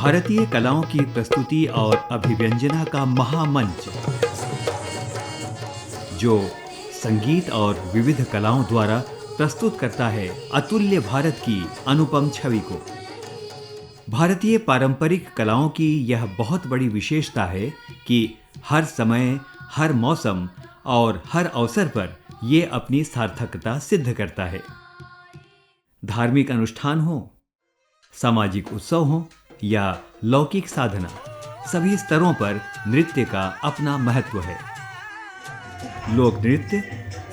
भारतीय कलाओं की प्रस्तुति और अभिव्यंजना का महामंच, जो संगीत और विविध कलाओं द्वारा प्रस्तुत करता है अतुल्य भारत की अनुपम छवि को। भारतीय पारंपरिक कलाओं की यह बहुत बड़ी विशेषता है कि हर समय, हर मौसम और हर अवसर पर ये अपनी सार्थकता सिद्ध करता है। धार्मिक अनुष्ठान हो, सामाजिक उत्सव हो या लौकिक साधना, सभी स्तरों पर नृत्य का अपना महत्व है। लोक नृत्य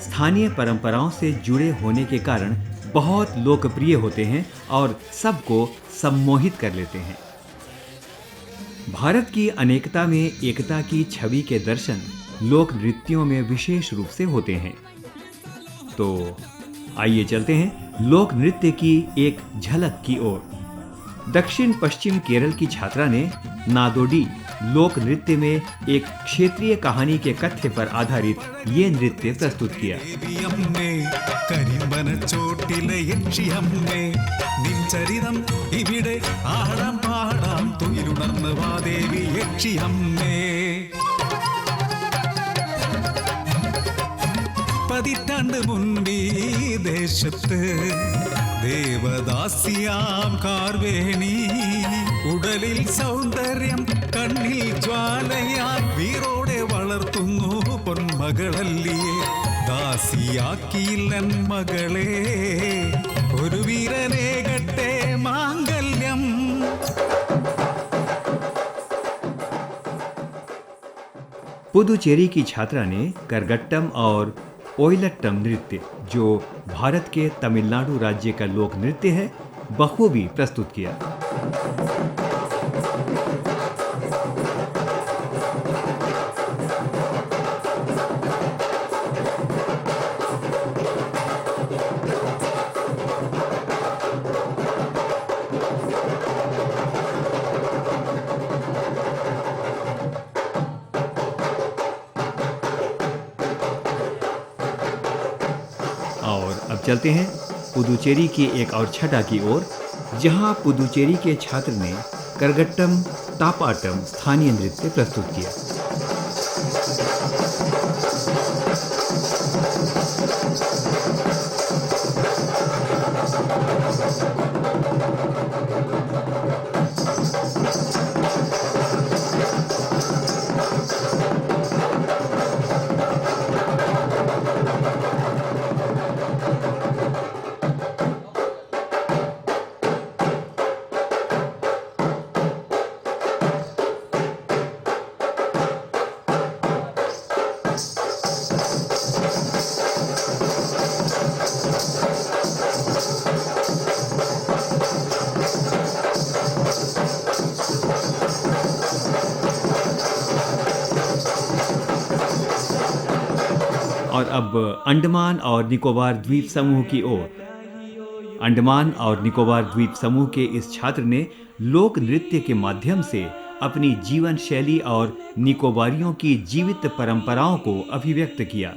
स्थानीय परंपराओं से जुड़े होने के कारण बहुत लोकप्रिय होते हैं और सबको सम्मोहित कर लेते हैं। भारत की अनेकता में एकता की छवि के दर्शन लोक नृत्यों में विशेष रूप से होते हैं। तो आइए चलते हैं लोक नृत्य की एक झलक की ओर। दक्षिण पश्चिम केरल की छात्रा ने नादोडी लोक नृत्य में एक क्षेत्रीय कहानी के कथ्य पर आधारित ये नृत्य प्रस्तुत किया। പതിറ്റാണ്ട് മുൻപീ ദേശത്ത് ദേവദാസിയാം കാർവേണി ഉടലിൽ സൗന്ദര്യം കണ്ണിൽ ജ്വാലയാൽ വീറോടെ വളർത്തുന്നു പൊന്മകളല്ലിയെ ദാസിയാക്കിയില്ലൻ മകളെ ഒരു വീരനേകട്ടെ മാംഗല്യം। पुदुचेरी की छात्रा ने करगट्टम और ओयलट्टम नृत्य, जो भारत के तमिलनाडु राज्य का लोक नृत्य है, बखूबी प्रस्तुत किया। और अब चलते हैं पुदुचेरी की एक और छटा की ओर, जहां पुदुचेरी के छात्र ने करगट्टम तापाटम स्थानीय नृत्य प्रस्तुत किया। और अब अंडमान और निकोबार द्वीप समूह की ओर। अंडमान और निकोबार द्वीप समूह के इस छात्र ने लोक नृत्य के माध्यम से अपनी जीवन शैली और निकोबारियों की जीवित परंपराओं को अभिव्यक्त किया।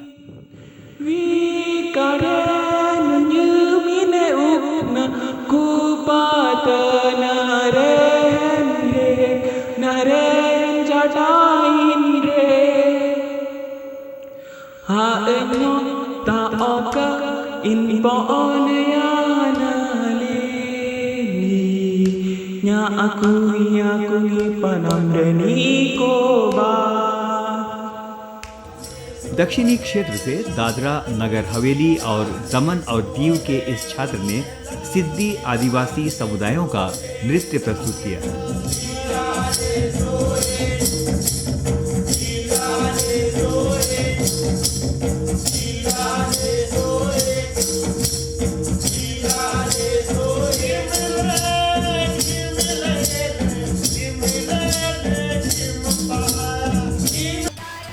दक्षिणी क्षेत्र से दादरा नगर हवेली और दमन और दीव के इस छात्र ने सिद्दी आदिवासी समुदायों का नृत्य प्रस्तुत किया।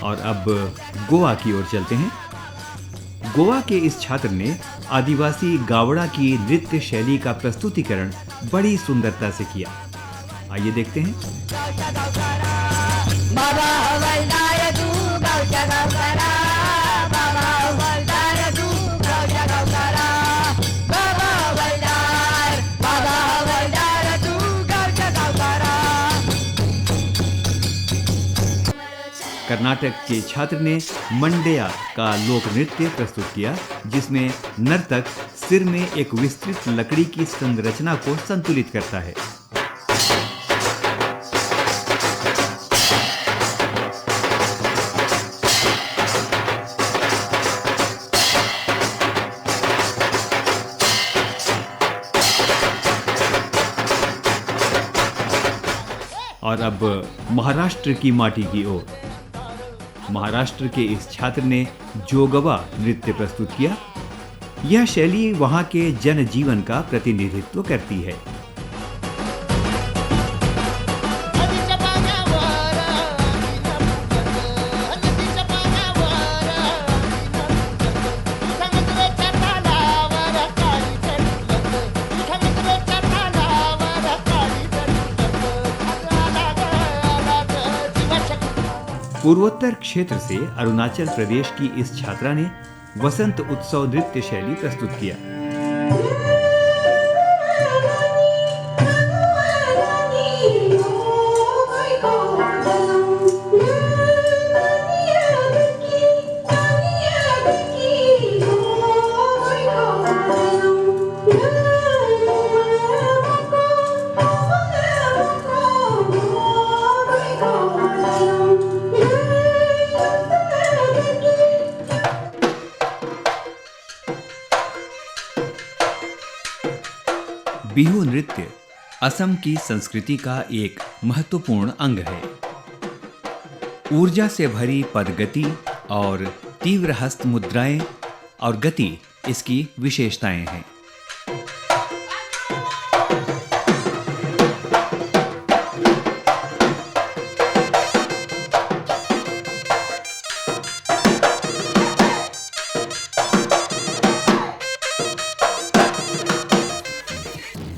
और अब गोवा की ओर चलते हैं। गोवा के इस छात्र ने आदिवासी गावड़ा की नृत्य शैली का प्रस्तुतिकरण बड़ी सुंदरता से किया। आइए देखते हैं। कर्नाटक के छात्र ने मंडेया का लोक नृत्य प्रस्तुत किया, जिसमें नर्तक सिर में एक विस्तृत लकड़ी की संरचना को संतुलित करता है। और अब महाराष्ट्र की माटी की ओर। महाराष्ट्र के इस छात्र ने जोगवा नृत्य प्रस्तुत किया। यह शैली वहां के जनजीवन का प्रतिनिधित्व करती है। पूर्वोत्तर क्षेत्र से अरुणाचल प्रदेश की इस छात्रा ने वसंत उत्सव नृत्य शैली प्रस्तुत किया। बिहू नृत्य असम की संस्कृति का एक महत्वपूर्ण अंग है। ऊर्जा से भरी पदगति और तीव्र हस्त मुद्राएं और गति इसकी विशेषताएं हैं।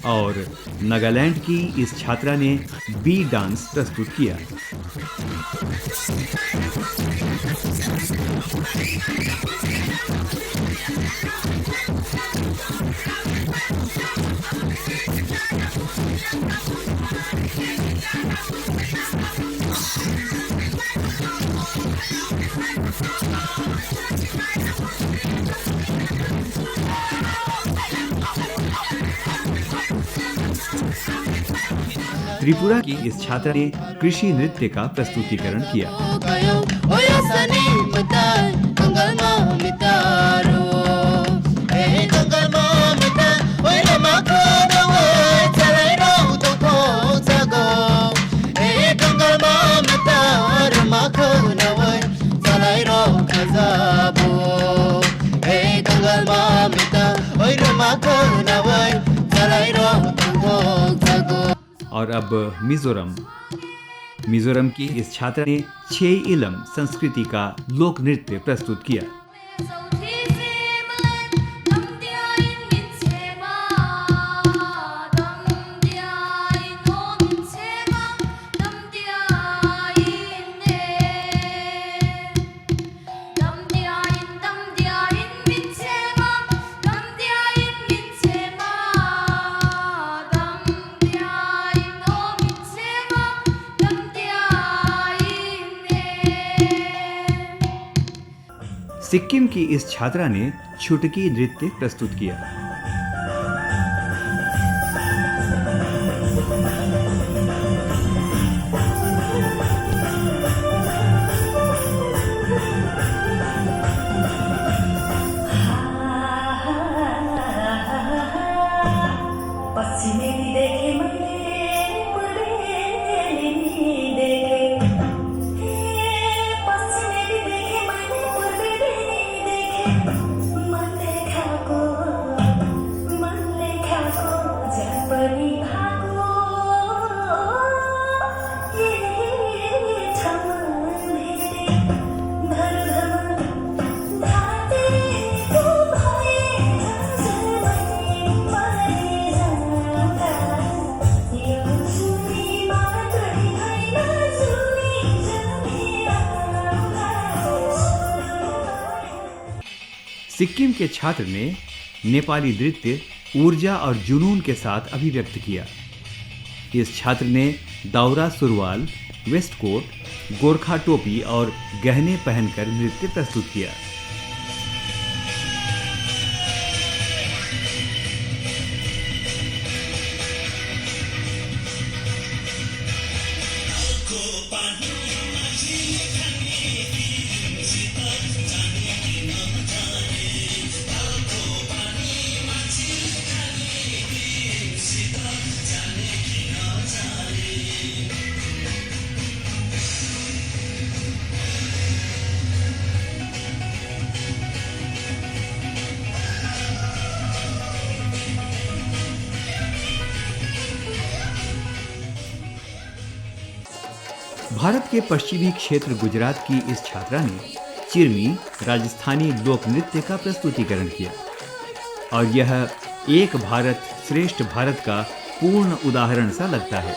और नागालैंड की इस छात्रा ने बी डांस प्रस्तुत किया। त्रिपुरा की इस छात्रा ने कृषि नृत्य का प्रस्तुतिकरण किया। और अब मिजोरम की इस छात्रा ने छे इलम संस्कृति का लोक नृत्य प्रस्तुत किया। सिक्किम की इस छात्रा ने छुटकी नृत्य प्रस्तुत किया। सिक्किम के छात्र ने नेपाली नृत्य ऊर्जा और जुनून के साथ अभिव्यक्त किया। इस छात्र ने दाउरा सुरवाल, वेस्ट कोट गोरखा टोपी और गहने पहनकर नृत्य प्रस्तुत किया। भारत के पश्चिमी क्षेत्र गुजरात की इस छात्रा ने चिरमी राजस्थानी लोक नृत्य का प्रस्तुतिकरण किया और यह एक भारत श्रेष्ठ भारत का पूर्ण उदाहरण सा लगता है।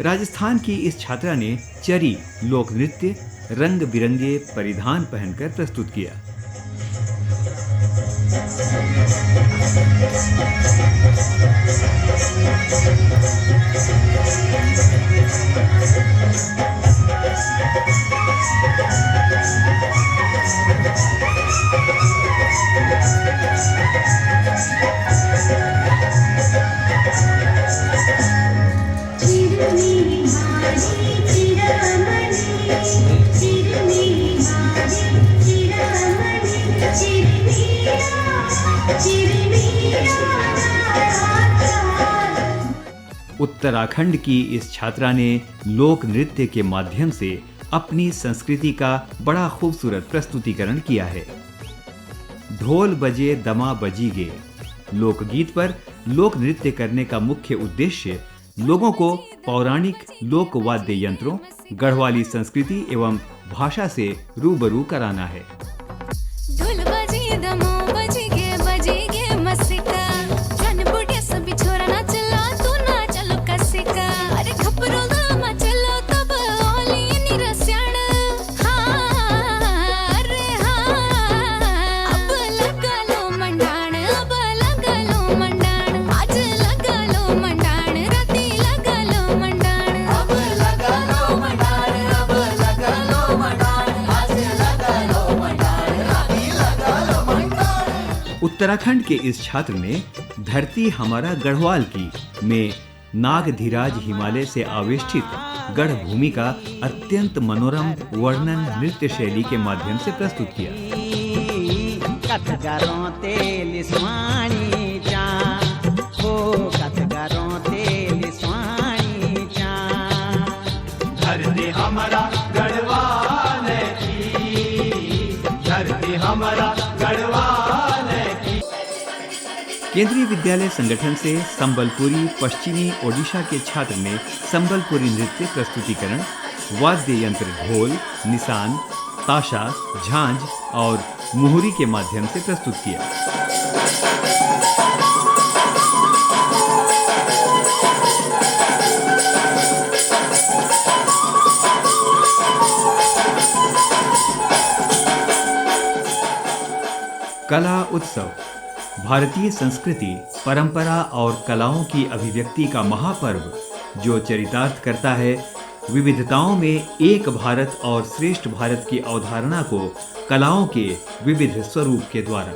राजस्थान की इस छात्रा ने चरी लोक नृत्य रंग बिरंगे परिधान पहनकर प्रस्तुत किया। उत्तराखंड की इस छात्रा ने लोक नृत्य के माध्यम से अपनी संस्कृति का बड़ा खूबसूरत प्रस्तुतिकरण किया है। ढोल बजे दमा बजी गे लोकगीत पर लोक नृत्य करने का मुख्य उद्देश्य लोगों को पौराणिक लोक वाद्य यंत्रों, गढ़वाली संस्कृति एवं भाषा से रूबरू कराना है। ढोल बजी दमा बजी गे मस्सिका जन बुढ़िया सभी छोरा ना चला तू ना चलो कसिका अरे खपरो दामा चलो तब ओली नी रस्याण अरे अब लगा लो मंडाण आज लगा लो मंडाण राती लगा लो मंडाण अब लगा लो मंडाण आज लगा लो मंडाण राती लगा लो मंडाण। उत्तराखंड के इस छात्र ने धरती हमारा गढ़वाल की में नागधिराज हिमालय से आविष्ठित गढ़ भूमि का अत्यंत मनोरम वर्णन नृत्य शैली के माध्यम से प्रस्तुत किया। कथगरों तेल स्वाणी जा हो कथगरों तेल स्वाणी जा धरती हमारा गढ़वाल की धरती हमारा गढ़वाल की। केंद्रीय विद्यालय संगठन से संबलपुरी पश्चिमी ओडिशा के छात्र ने संबलपुरी नृत्य प्रस्तुतिकरण वाद्य यंत्र ढोल, निशान, ताशा, झांझ और मुहुरी के माध्यम से प्रस्तुत किया। कला उत्सव भारतीय संस्कृति, परंपरा और कलाओं की अभिव्यक्ति का महापर्व जो चरितार्थ करता है विविधताओं में एक भारत और श्रेष्ठ भारत की अवधारणा को कलाओं के विविध स्वरूप के द्वारा।